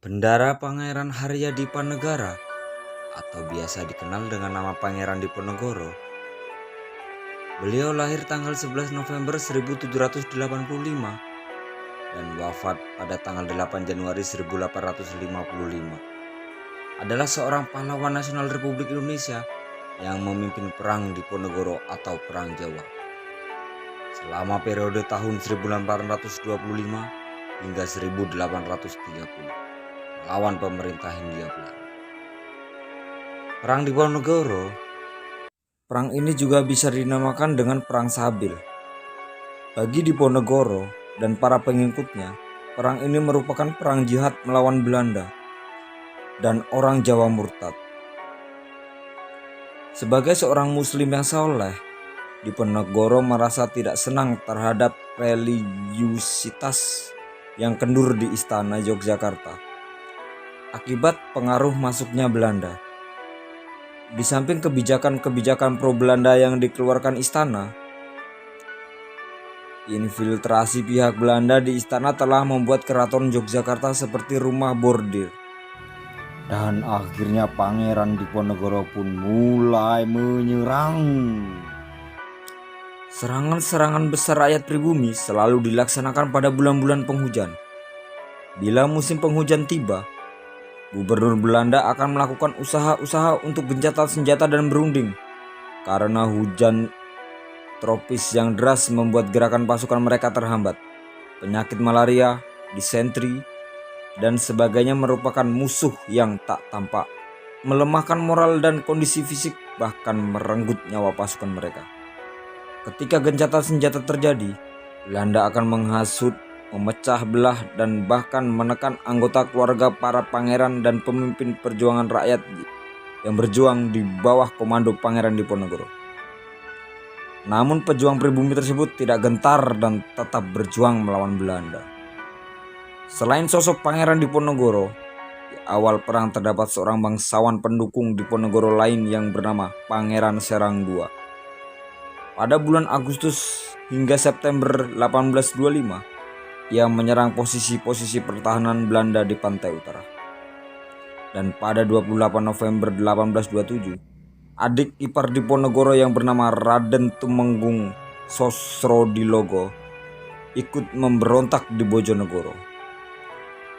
Bendara Pangeran Haryadipanegara atau biasa dikenal dengan nama Pangeran Diponegoro. Beliau lahir tanggal 11 November 1785 dan wafat pada tanggal 8 Januari 1855. Adalah seorang pahlawan nasional Republik Indonesia yang memimpin Perang Diponegoro atau Perang Jawa selama periode tahun 1825 hingga 1830 melawan pemerintah Hindia Belanda. Perang Diponegoro. Perang ini juga bisa dinamakan dengan Perang Sabil. Bagi Diponegoro dan para pengikutnya, perang ini merupakan perang jihad melawan Belanda dan orang Jawa murtad. Sebagai seorang muslim yang soleh, Diponegoro merasa tidak senang terhadap religiusitas yang kendur di Istana Yogyakarta akibat pengaruh masuknya Belanda. Di samping kebijakan-kebijakan pro-Belanda yang dikeluarkan istana, infiltrasi pihak Belanda di istana telah membuat keraton Yogyakarta seperti rumah bordir. Dan akhirnya Pangeran Diponegoro pun mulai menyerang. Serangan-serangan besar rakyat pribumi selalu dilaksanakan pada bulan-bulan penghujan. Bila musim penghujan tiba, Gubernur Belanda akan melakukan usaha-usaha untuk gencatan senjata dan berunding. Karena hujan tropis yang deras membuat gerakan pasukan mereka terhambat. Penyakit malaria, disentri, dan sebagainya merupakan musuh yang tak tampak, melemahkan moral dan kondisi fisik, bahkan merenggut nyawa pasukan mereka. Ketika gencatan senjata terjadi, Belanda akan menghasut, memecah belah, dan bahkan menekan anggota keluarga para pangeran dan pemimpin perjuangan rakyat yang berjuang di bawah komando Pangeran Diponegoro. Namun pejuang pribumi tersebut tidak gentar dan tetap berjuang melawan Belanda. Selain sosok Pangeran Diponegoro, di awal perang terdapat seorang bangsawan pendukung Diponegoro lain yang bernama Pangeran Serang II. Pada bulan Agustus hingga September 1825, ia menyerang posisi-posisi pertahanan Belanda di pantai utara. Dan pada 28 November 1827, adik ipar Diponegoro yang bernama Raden Tumenggung Sosrodilogo ikut memberontak di Bojonegoro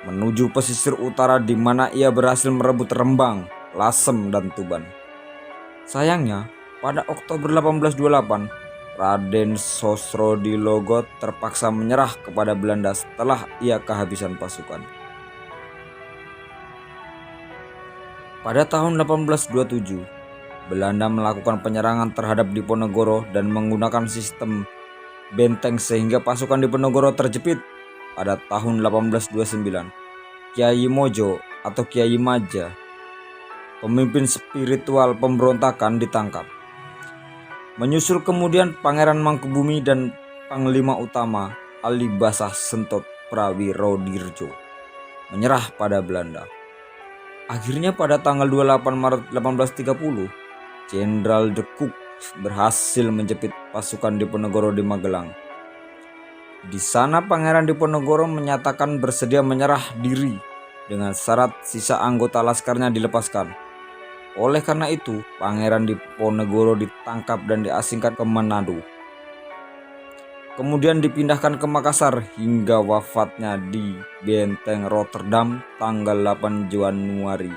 menuju pesisir utara di mana ia berhasil merebut Rembang, Lasem, dan Tuban. Sayangnya, pada Oktober 1828, Raden Sosrodilogo terpaksa menyerah kepada Belanda setelah ia kehabisan pasukan. Pada tahun 1827, Belanda melakukan penyerangan terhadap Diponegoro dan menggunakan sistem benteng sehingga pasukan Diponegoro terjepit. Pada tahun 1829, Kiai Mojo atau Kiai Maja, pemimpin spiritual pemberontakan, ditangkap. Menyusul kemudian Pangeran Mangkubumi dan Panglima Utama Alibasah Sentot Prawirodirjo menyerah pada Belanda. Akhirnya pada tanggal 28 Maret 1830, Jenderal de Cook berhasil menjepit pasukan Diponegoro di Magelang. Di sana Pangeran Diponegoro menyatakan bersedia menyerah diri dengan syarat sisa anggota laskarnya dilepaskan. Oleh karena itu, Pangeran Diponegoro ditangkap dan diasingkan ke Manado. Kemudian dipindahkan ke Makassar hingga wafatnya di Benteng Rotterdam tanggal 8 Januari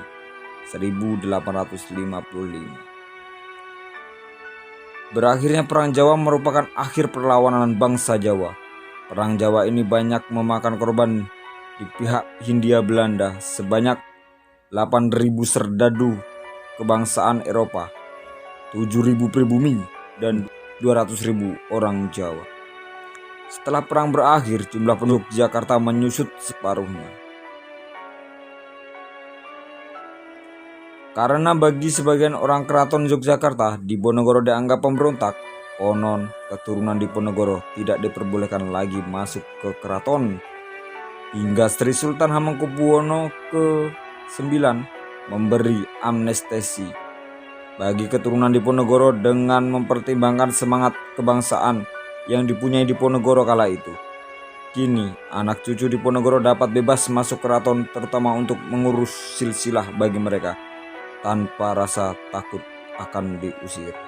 1855. Berakhirnya Perang Jawa merupakan akhir perlawanan bangsa Jawa. Perang Jawa ini banyak memakan korban di pihak Hindia Belanda sebanyak 8.000 serdadu kebangsaan Eropa, 7.000 pribumi, dan 200.000 orang Jawa. Setelah perang berakhir, jumlah penduduk Jakarta menyusut separuhnya. Karena bagi sebagian orang keraton Yogyakarta, Diponegoro dianggap pemberontak, konon keturunan Diponegoro tidak diperbolehkan lagi masuk ke keraton. Hingga Sri Sultan Hamengkubuwono ke-9 memberi amnestesi bagi keturunan Diponegoro dengan mempertimbangkan semangat kebangsaan yang dipunyai Diponegoro kala itu. Kini, anak cucu Diponegoro dapat bebas masuk keraton terutama untuk mengurus silsilah bagi mereka tanpa rasa takut akan diusir.